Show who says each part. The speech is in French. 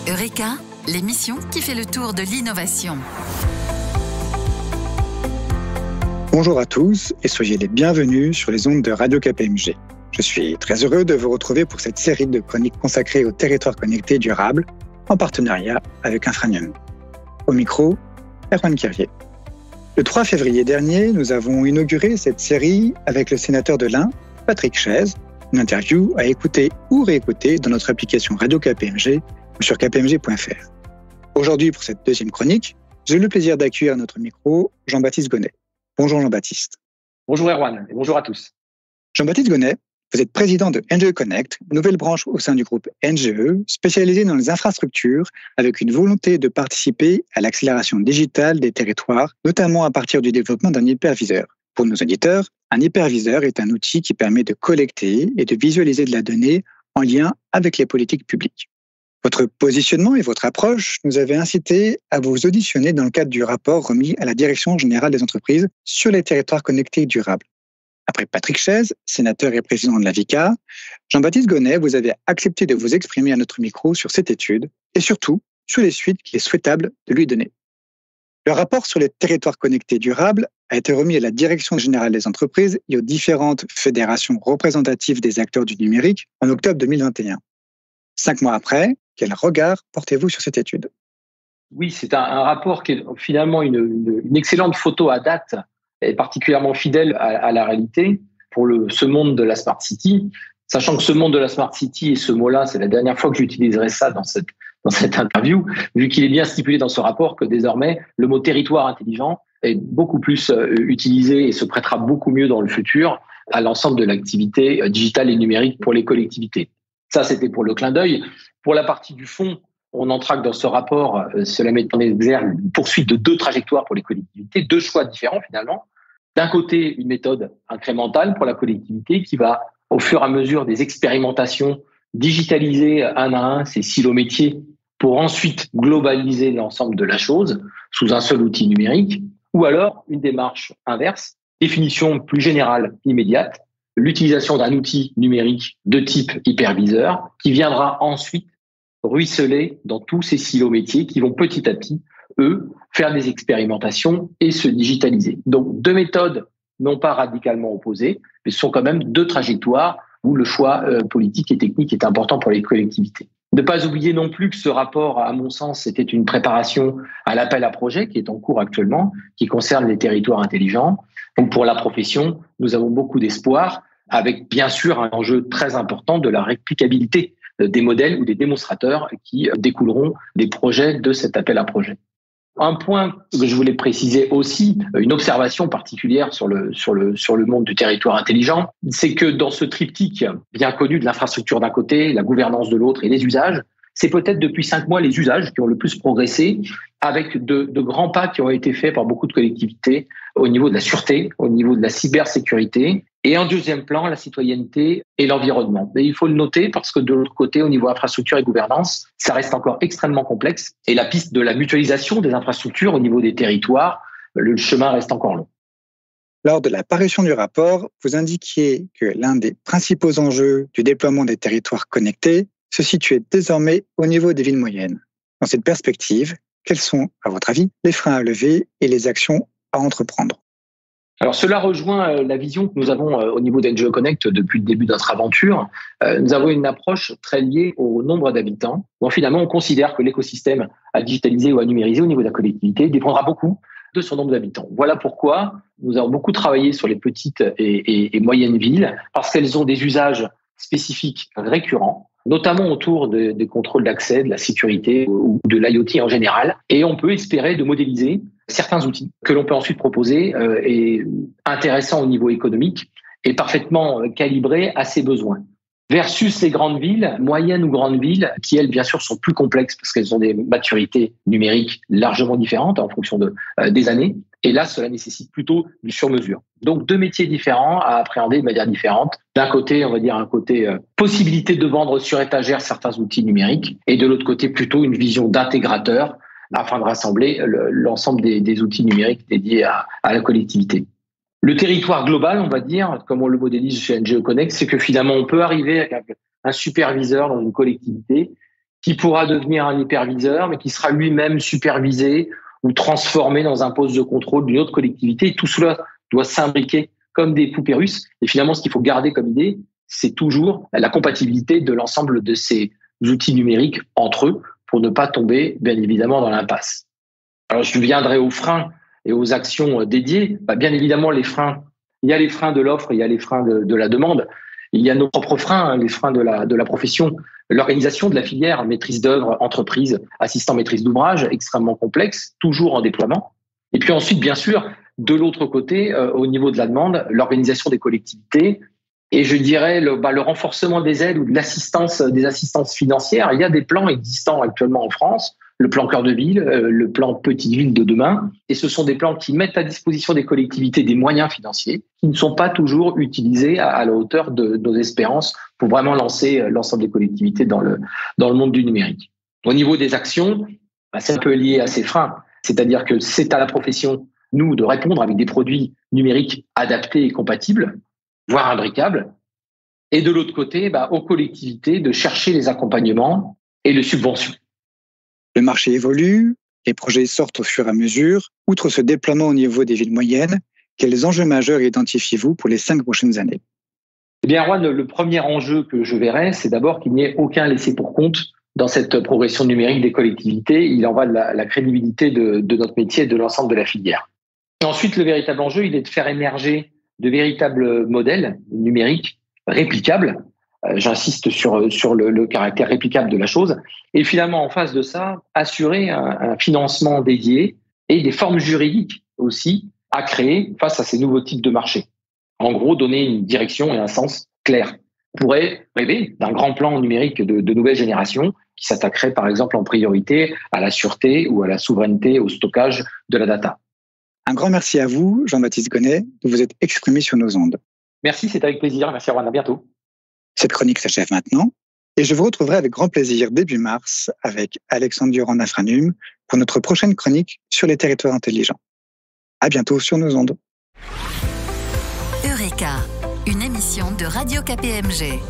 Speaker 1: Eureka, l'émission qui fait le tour de l'innovation.
Speaker 2: Bonjour à tous et soyez les bienvenus sur les ondes de Radio KPMG. Je suis très heureux de vous retrouver pour cette série de chroniques consacrées aux territoires connectés durables en partenariat avec Infranium. Au micro, Erwan Kirier. Le 3 février dernier, nous avons inauguré cette série avec le sénateur de l'Ain, Patrick Chaize, une interview à écouter ou réécouter dans notre application Radio KPMG ou sur kpmg.fr. Aujourd'hui, pour cette deuxième chronique, j'ai le plaisir d'accueillir à notre micro Jean-Baptiste Gonnet. Bonjour Jean-Baptiste.
Speaker 3: Bonjour Erwan et bonjour à tous.
Speaker 2: Jean-Baptiste Gonnet, vous êtes président de NGE Connect, nouvelle branche au sein du groupe NGE, spécialisée dans les infrastructures, avec une volonté de participer à l'accélération digitale des territoires, notamment à partir du développement d'un hyperviseur. Pour nos auditeurs, un hyperviseur est un outil qui permet de collecter et de visualiser de la donnée en lien avec les politiques publiques. Votre positionnement et votre approche nous avaient incité à vous auditionner dans le cadre du rapport remis à la Direction générale des entreprises sur les territoires connectés durables. Après Patrick Chaize, sénateur et président de la VICA, Jean-Baptiste Gonnet, vous avez accepté de vous exprimer à notre micro sur cette étude et surtout sur les suites qu'il est souhaitable de lui donner. Le rapport sur les territoires connectés durables a été remis à la Direction générale des entreprises et aux différentes fédérations représentatives des acteurs du numérique en octobre 2021. 5 mois après, quel regard portez-vous sur cette étude ?
Speaker 3: Oui, c'est un rapport qui est finalement une excellente photo à date et particulièrement fidèle à la réalité pour ce monde de la Smart City, sachant que ce monde de la Smart City et ce mot-là, c'est la dernière fois que j'utiliserai ça dans cette interview, vu qu'il est bien stipulé dans ce rapport que désormais, le mot territoire intelligent est beaucoup plus utilisé et se prêtera beaucoup mieux dans le futur à l'ensemble de l'activité digitale et numérique pour les collectivités. Ça, c'était pour le clin d'œil. Pour la partie du fond, on entraque dans ce rapport, cela met en exergue une poursuite de 2 trajectoires pour les collectivités, 2 choix différents finalement. D'un côté, une méthode incrémentale pour la collectivité qui va, au fur et à mesure des expérimentations, digitaliser un à un ces silos métiers pour ensuite globaliser l'ensemble de la chose sous un seul outil numérique. Ou alors, une démarche inverse, définition plus générale, immédiate, l'utilisation d'un outil numérique de type hyperviseur qui viendra ensuite ruisseler dans tous ces silos métiers qui vont petit à petit, eux, faire des expérimentations et se digitaliser. Donc, 2 méthodes non pas radicalement opposées, mais ce sont quand même 2 trajectoires où le choix politique et technique est important pour les collectivités. Ne pas oublier non plus que ce rapport, à mon sens, c'était une préparation à l'appel à projet qui est en cours actuellement, qui concerne les territoires intelligents. Donc, pour la profession, nous avons beaucoup d'espoir, avec bien sûr un enjeu très important de la réplicabilité des modèles ou des démonstrateurs qui découleront des projets de cet appel à projet. Un point que je voulais préciser aussi, une observation particulière sur le monde du territoire intelligent, c'est que dans ce triptyque bien connu de l'infrastructure d'un côté, la gouvernance de l'autre et les usages, c'est peut-être depuis 5 mois les usages qui ont le plus progressé, avec de grands pas qui ont été faits par beaucoup de collectivités au niveau de la sûreté, au niveau de la cybersécurité, et en deuxième plan, la citoyenneté et l'environnement. Et il faut le noter parce que de l'autre côté, au niveau infrastructure et gouvernance, ça reste encore extrêmement complexe. Et la piste de la mutualisation des infrastructures au niveau des territoires, le chemin reste encore long.
Speaker 2: Lors de la parution du rapport, vous indiquiez que l'un des principaux enjeux du déploiement des territoires connectés se situait désormais au niveau des villes moyennes. Dans cette perspective, quels sont, à votre avis, les freins à lever et les actions à entreprendre ?
Speaker 3: Alors cela rejoint la vision que nous avons au niveau d'NGE Connect depuis le début de notre aventure. Nous avons une approche très liée au nombre d'habitants. Bon, finalement, on considère que l'écosystème à digitaliser ou à numériser au niveau de la collectivité dépendra beaucoup de son nombre d'habitants. Voilà pourquoi nous avons beaucoup travaillé sur les petites et moyennes villes, parce qu'elles ont des usages spécifiques récurrents, notamment autour des contrôles d'accès, de la sécurité ou de l'IoT en général. Et on peut espérer de modéliser certains outils que l'on peut ensuite proposer et intéressants au niveau économique et parfaitement calibrés à ses besoins. Versus les grandes villes, moyennes ou grandes villes, qui elles bien sûr sont plus complexes parce qu'elles ont des maturités numériques largement différentes en fonction des années. Et là, cela nécessite plutôt du sur-mesure. Donc 2 métiers différents à appréhender de manière différente. D'un côté, on va dire un côté possibilité de vendre sur étagère certains outils numériques et de l'autre côté plutôt une vision d'intégrateur afin de rassembler l'ensemble des outils numériques dédiés à la collectivité. Le territoire global, on va dire, comme on le modélise chez NGE Connect, c'est que finalement, on peut arriver avec un superviseur dans une collectivité qui pourra devenir un hyperviseur, mais qui sera lui-même supervisé ou transformé dans un poste de contrôle d'une autre collectivité. Et tout cela doit s'imbriquer comme des poupées russes. Et finalement, ce qu'il faut garder comme idée, c'est toujours la compatibilité de l'ensemble de ces outils numériques entre eux pour ne pas tomber, bien évidemment, dans l'impasse. Alors, je viendrai aux freins et aux actions dédiées. Bien évidemment, les freins, il y a les freins de l'offre, il y a les freins de la demande. Il y a nos propres freins, les freins de la profession. L'organisation de la filière, maîtrise d'œuvre, entreprise, assistant maîtrise d'ouvrage, extrêmement complexe, toujours en déploiement. Et puis ensuite, bien sûr, de l'autre côté, au niveau de la demande, l'organisation des collectivités et je dirais le renforcement des aides ou de l'assistance, des assistances financières. Il y a des plans existants actuellement en France, le plan Cœur de Ville, le plan Petite Ville de demain. Et ce sont des plans qui mettent à disposition des collectivités des moyens financiers qui ne sont pas toujours utilisés à la hauteur de nos espérances pour vraiment lancer l'ensemble des collectivités dans le monde du numérique. Au niveau des actions, c'est un peu lié à ces freins. C'est-à-dire que c'est à la profession, nous, de répondre avec des produits numériques adaptés et compatibles, voire imbricables. Et de l'autre côté, aux collectivités de chercher les accompagnements et les subventions.
Speaker 2: Le marché évolue, les projets sortent au fur et à mesure. Outre ce déploiement au niveau des villes moyennes, quels enjeux majeurs identifiez-vous pour les 5 prochaines années ?
Speaker 3: Eh bien, Erwan, le premier enjeu que je verrai, c'est d'abord qu'il n'y ait aucun laissé pour compte dans cette progression numérique des collectivités. Il en va de la crédibilité de notre métier et de l'ensemble de la filière. Et ensuite, le véritable enjeu, il est de faire émerger de véritables modèles numériques réplicables. J'insiste sur le caractère réplicable de la chose. Et finalement, en face de ça, assurer un financement dédié et des formes juridiques aussi à créer face à ces nouveaux types de marchés. En gros, donner une direction et un sens clair. On pourrait rêver d'un grand plan numérique de nouvelle génération qui s'attaquerait par exemple en priorité à la sûreté ou à la souveraineté, au stockage de la data.
Speaker 2: Un grand merci à vous, Jean-Baptiste Gonnet, de vous être exprimé sur nos ondes.
Speaker 3: Merci, c'est avec plaisir. Merci, Erwan. À bientôt.
Speaker 2: Cette chronique s'achève maintenant et je vous retrouverai avec grand plaisir début mars avec Alexandre Durand-Nafranum pour notre prochaine chronique sur les territoires intelligents. À bientôt sur nos ondes.
Speaker 1: Eureka, une émission de Radio KPMG.